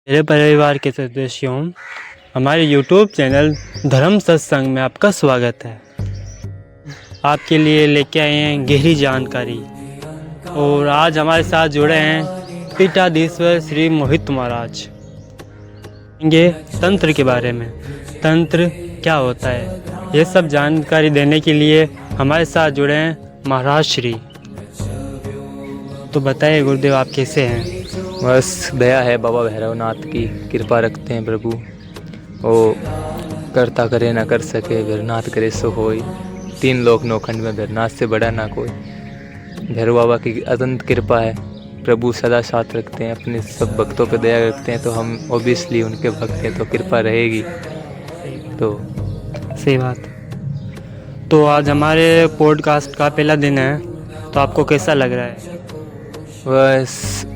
मेरे परिवार के सदस्यों, हमारे YouTube चैनल धर्म सत्संग में आपका स्वागत है। आपके लिए लेके आए हैं गहरी जानकारी और आज हमारे साथ जुड़े हैं पीठाधीश्वर श्री मोहित महाराज। ये तंत्र के बारे में, तंत्र क्या होता है, ये सब जानकारी देने के लिए हमारे साथ जुड़े हैं महाराज श्री। तो बताइए गुरुदेव, आप कैसे हैं? बस दया है बाबा भैरवनाथ की, कृपा रखते हैं प्रभु। वो करता करे ना कर सके, भैरवनाथ करे सो होई। तीन लोक नौखंड में भैरवनाथ से बड़ा ना कोई। भैरव बाबा की अनंत कृपा है, प्रभु सदा साथ रखते हैं, अपने सब भक्तों पे दया रखते हैं। तो हम ऑब्वियसली उनके भक्त हैं, तो कृपा रहेगी। तो सही बात। तो आज हमारे पॉडकास्ट का पहला दिन है, तो आपको कैसा लग रहा है? बस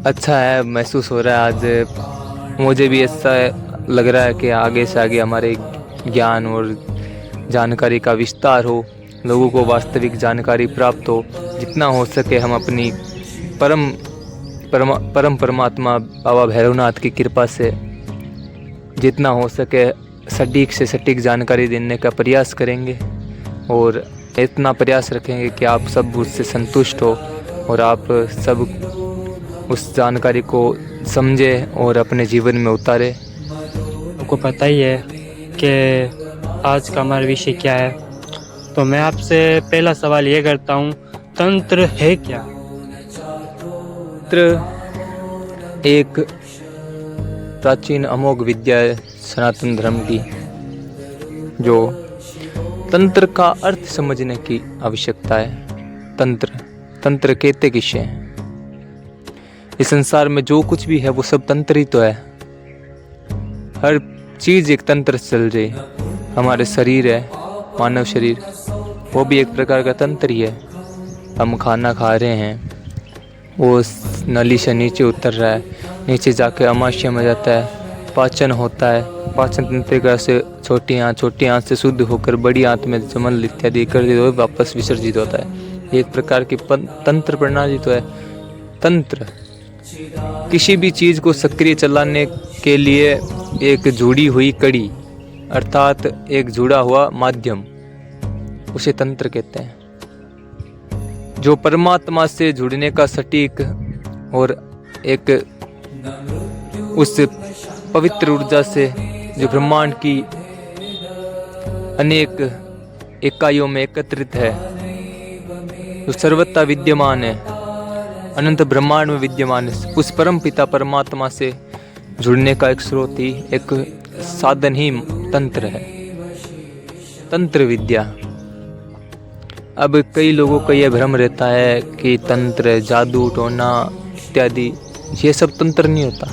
अच्छा है, महसूस हो रहा है। आज मुझे भी ऐसा लग रहा है कि आगे से आगे हमारे ज्ञान और जानकारी का विस्तार हो, लोगों को वास्तविक जानकारी प्राप्त हो। जितना हो सके हम अपनी परम परमात्मा बाबा भैरवनाथ की कृपा से जितना हो सके सटीक से सटीक जानकारी देने का प्रयास करेंगे और इतना प्रयास रखेंगे कि आप सब उससे संतुष्ट हो और आप सब उस जानकारी को समझे और अपने जीवन में उतारे। आपको पता ही है कि आज का हमारा विषय क्या है, तो मैं आपसे पहला सवाल ये करता हूँ, तंत्र है क्या? तंत्र एक प्राचीन अमोघ विद्या है सनातन धर्म की, जो तंत्र का अर्थ समझने की आवश्यकता है। तंत्र कहते किसे हैं? इस संसार में जो कुछ भी है वो सब तंत्र ही तो है। हर चीज एक तंत्र से चल रही। हमारे शरीर है, मानव शरीर, वो भी एक प्रकार का तंत्र ही है। हम खाना खा रहे हैं, वो नली से नीचे उतर रहा है, नीचे जाके आमाशय में जाता है, पाचन होता है, पाचन तंत्रिका से छोटी आंत से शुद्ध होकर बड़ी आंत में जमन इत्यादि कर देते हुए वापस विसर्जित होता है। एक प्रकार की तंत्र प्रणाली तो है। तंत्र किसी भी चीज को सक्रिय चलाने के लिए एक जुड़ी हुई कड़ी, अर्थात एक जुड़ा हुआ माध्यम, उसे तंत्र कहते हैं। जो परमात्मा से जुड़ने का सटीक और एक उस पवित्र ऊर्जा से जो ब्रह्मांड की अनेक इकाइयों में एकत्रित है, जो सर्वथा विद्यमान है, अनंत ब्रह्मांड में विद्यमान है, उस परम पिता परमात्मा से जुड़ने का एक स्रोत ही, एक साधन ही तंत्र है, तंत्र विद्या। अब कई लोगों का यह भ्रम रहता है कि तंत्र, जादू टोना इत्यादि, ये सब तंत्र नहीं होता।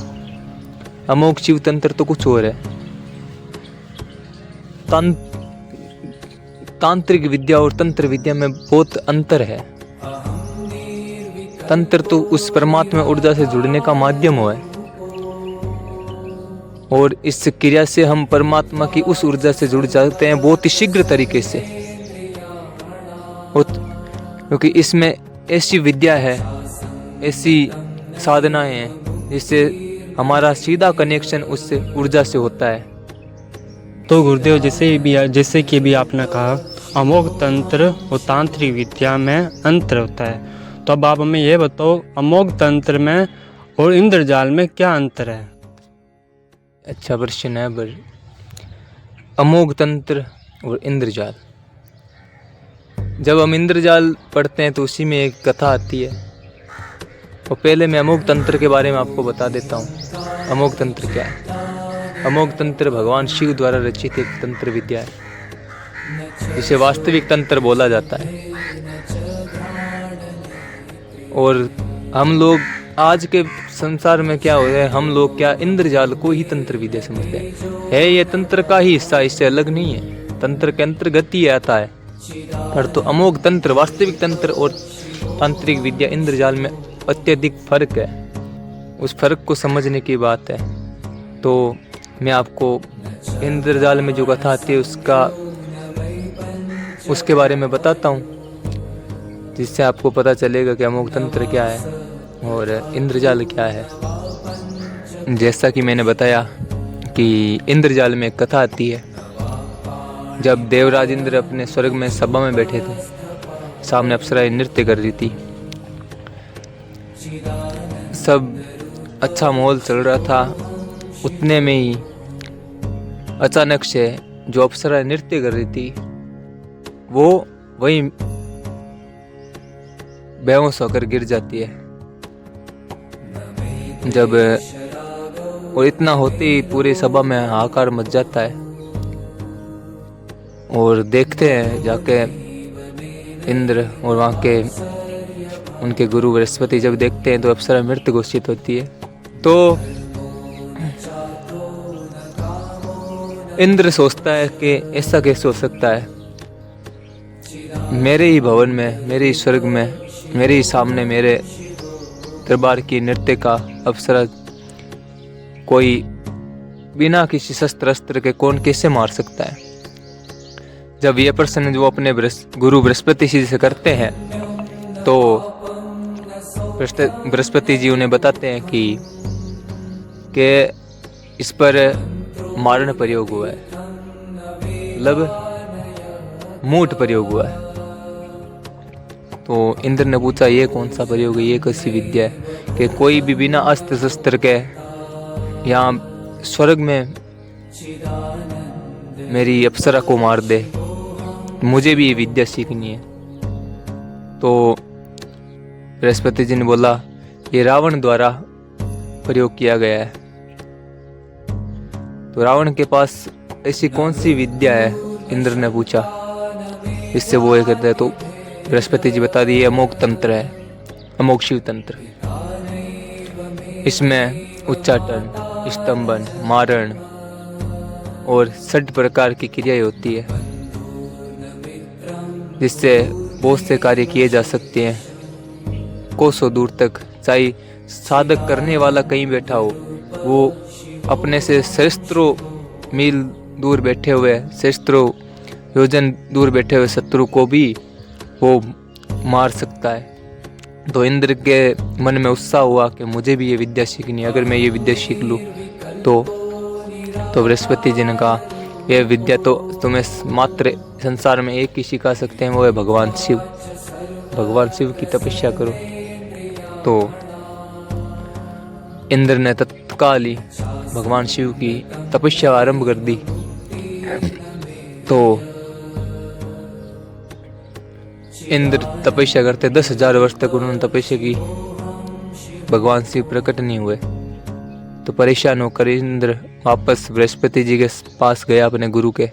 अमोघ शिव तंत्र तो कुछ और है। तांत्रिक विद्या और तंत्र विद्या में बहुत अंतर है। तंत्र तो उस परमात्मा ऊर्जा से जुड़ने का माध्यम है और इस क्रिया से हम परमात्मा की उस ऊर्जा से जुड़ जाते हैं बहुत ही शीघ्र तरीके से। क्योंकि इसमें ऐसी विद्या है, ऐसी साधनाएं हैं जिससे हमारा सीधा कनेक्शन उस ऊर्जा से होता है। तो गुरुदेव, जैसे कि भी आपने कहा, अमोघ तंत्र और तांत्रिक विद्या में अंतर होता है। तो अब आप हमें ये बताओ, अमोघ तंत्र में और इंद्रजाल में क्या अंतर है? अच्छा प्रश्न है। पर अमोघ तंत्र और इंद्रजाल, जब हम इंद्रजाल पढ़ते हैं तो उसी में एक कथा आती है। और पहले मैं अमोघ तंत्र के बारे में आपको बता देता हूँ। अमोघ तंत्र क्या है? अमोघ तंत्र भगवान शिव द्वारा रचित एक तंत्र विद्या है, जिसे वास्तविक तंत्र बोला जाता है। और हम लोग आज के संसार में क्या हो रहा है, हम लोग क्या इंद्रजाल को ही तंत्र विद्या समझते हैं। है ये तंत्र का ही हिस्सा, इससे अलग नहीं है। तंत्र के अंतर्गत ही आता है। पर तो अमोघ तंत्र, वास्तविक तंत्र और तांत्रिक विद्या, इंद्रजाल में अत्यधिक फर्क है। उस फर्क को समझने की बात है। तो मैं आपको इंद्रजाल में जो कथा आती है उसके बारे में बताता हूँ, जिससे आपको पता चलेगा कि अमोघ तंत्र क्या है और इंद्रजाल क्या है। जैसा कि मैंने बताया कि इंद्रजाल में एक कथा आती है। जब देवराज इंद्र अपने स्वर्ग में सभा में बैठे थे, सामने अप्सराएं नृत्य कर रही थी, सब अच्छा माहौल चल रहा था। उतने में ही अचानक से जो अप्सराएं नृत्य कर रही थी वो वहीं बेहोश होकर गिर जाती है। जब और इतना होते ही पूरी सभा में हाहाकार मच जाता है और देखते हैं जाके इंद्र और वहाँ के उनके गुरु बृहस्पति जब देखते हैं तो अप्सरा मृत घोषित होती है। तो इंद्र सोचता है कि ऐसा कैसे हो सकता है, मेरे ही भवन में, मेरे ही स्वर्ग में, मेरे ही सामने, मेरे दरबार की नृत्य का अप्सरा कोई बिना किसी शस्त्र अस्त्र के कौन कैसे मार सकता है। जब ये प्रश्न जो अपने गुरु बृहस्पति जी से करते हैं तो बृहस्पति जी उन्हें बताते हैं कि इस पर मारण प्रयोग हुआ है, मतलब मूठ प्रयोग हुआ है। तो इंद्र ने पूछा ये कौन सा प्रयोग है, ये कैसी विद्या है कि कोई भी बिना अस्त्र शस्त्र के यहाँ स्वर्ग में मेरी अप्सरा को मार दे, मुझे भी ये विद्या सीखनी है। तो बृहस्पति जी ने बोला ये रावण द्वारा प्रयोग किया गया है। तो रावण के पास ऐसी कौन सी विद्या है, इंद्र ने पूछा, इससे वो ये कहते हैं। तो बृहस्पति जी बता दिए अमोघ तंत्र है, अमोघ शिव तंत्र। इसमें उच्चाटन, स्तंभन, मारण और 6 प्रकार की क्रियाएं होती है जिससे बहुत से कार्य किए जा सकते हैं कोसों दूर तक। चाहे साधक करने वाला कहीं बैठा हो, वो अपने से सहस्त्रों मील दूर बैठे हुए, सहस्त्रों योजन दूर बैठे हुए शत्रु को भी वो मार सकता है। तो इंद्र के मन में उत्साह हुआ कि मुझे भी ये विद्या सीखनी है, अगर मैं ये विद्या सीख लूँ तो बृहस्पति जी ने कहा ये विद्या तो तुम्हें मात्र संसार में एक ही सिखा सकते हैं, वो है भगवान शिव। भगवान शिव की तपस्या करो। तो इंद्र ने तत्काल ही भगवान शिव की तपस्या आरंभ कर दी। तो इंद्र तपस्या करते 10,000 वर्ष तक उन्होंने तपस्या की, भगवान शिव प्रकट नहीं हुए। तो परेशान होकर इंद्र वापस बृहस्पति जी के पास गया अपने गुरु के,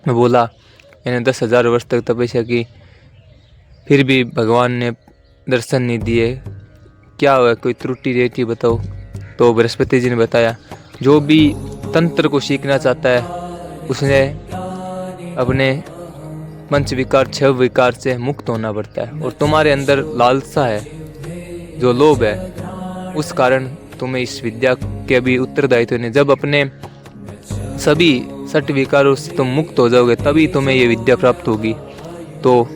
मैं बोला मैंने 10,000 वर्ष तक तपस्या की, फिर भी भगवान ने दर्शन नहीं दिए, क्या हुआ, कोई त्रुटि रहती बताओ। तो बृहस्पति जी ने बताया जो भी तंत्र को सीखना चाहता है उसने अपने पंच विकार 6 विकार से मुक्त होना पड़ता है। और तुम्हारे अंदर लालसा है, जो लोभ है, उस कारण तुम्हें इस विद्या के भी उत्तरदायित्व ने, जब अपने सभी 6 विकारों से तुम मुक्त हो जाओगे तभी तुम्हें ये विद्या प्राप्त होगी। तो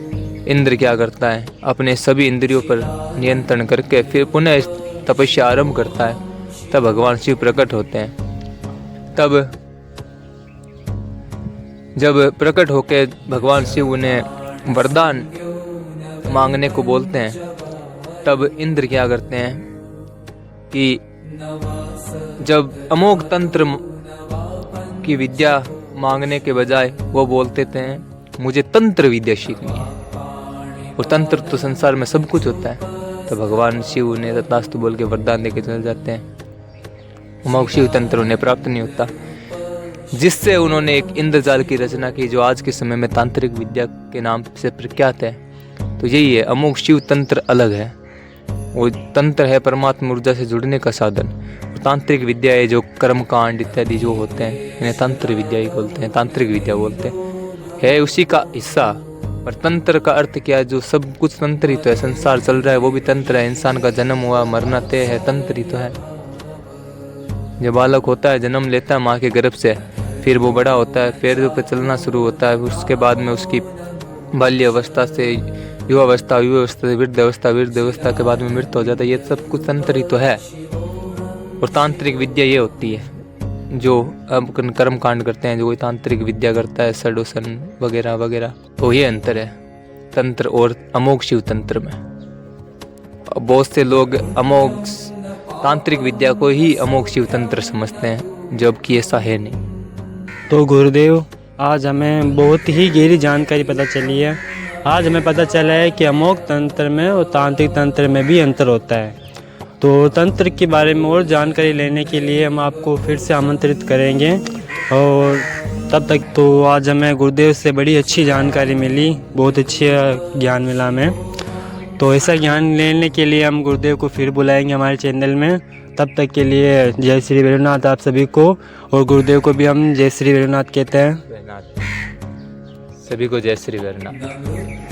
इंद्र क्या करता है, अपने सभी इंद्रियों पर नियंत्रण करके फिर पुनः तपस्या आरंभ करता है। तब भगवान शिव प्रकट होते हैं। तब जब प्रकट होकर भगवान शिव उन्हें वरदान मांगने को बोलते हैं, तब इंद्र क्या करते हैं कि जब अमोघ तंत्र की विद्या मांगने के बजाय वो बोलते थे मुझे तंत्र विद्या सीखनी है, और तंत्र तो संसार में सब कुछ होता है। तो भगवान शिव उन्हें तथास्तु बोल के वरदान देके चले जाते हैं। अमोघ शिव तंत्र उन्हें प्राप्त नहीं होता, जिससे उन्होंने एक इंद्रजाल की रचना की जो आज के समय में तांत्रिक विद्या के नाम से प्रख्यात है। तो यही है, अमोघ शिव तंत्र अलग है। वो तंत्र है परमात्मा ऊर्जा से जुड़ने का साधन। तांत्रिक विद्या है जो कर्मकांड इत्यादि जो होते हैं, इन्हें तंत्र विद्या ही बोलते हैं, तांत्रिक विद्या बोलते हैं, है उसी का हिस्सा। पर तंत्र का अर्थ क्या है, जो सब कुछ तंत्र ही तो है, संसार चल रहा है वो भी तंत्र है, इंसान का जन्म हुआ मरना तय है, तंत्र ही तो है। जब बालक होता है, जन्म लेता है माँ के गर्भ से, फिर वो बड़ा होता है, पैरों पर चलना शुरू होता है, उसके बाद में उसकी बाल्य अवस्था से युवावस्था, युवावस्था से वृद्ध अवस्था, वृद्ध अवस्था के बाद में मृत्यु हो जाता है। ये सब कुछ तंत्र ही तो है। और तांत्रिक विद्या ये होती है जो अपन कर्म कांड करते हैं, जो कोई तांत्रिक विद्या करता है, षडोसन वगैरह वगैरह, तो ये अंतर है तंत्र और अमोघ शिव तंत्र में। बहुत से लोग अमोघ तांत्रिक विद्या को ही अमोघ शिव तंत्र समझते हैं, जबकि ऐसा है नहीं। तो गुरुदेव, आज हमें बहुत ही गहरी जानकारी पता चली है। आज हमें पता चला है कि अमोघ तंत्र में और तांत्रिक तंत्र में भी अंतर होता है। तो तंत्र के बारे में और जानकारी लेने के लिए हम आपको फिर से आमंत्रित करेंगे, और तब तक तो आज हमें गुरुदेव से बड़ी अच्छी जानकारी मिली, बहुत अच्छी ज्ञान मिला हमें। तो ऐसा ज्ञान लेने के लिए हम गुरुदेव को फिर बुलाएंगे हमारे चैनल में। तब तक के लिए जय श्री वेणुनाथ आप सभी को, और गुरुदेव को भी हम जय श्री वेणुनाथ कहते हैं। सभी को जय श्री वेणुनाथ।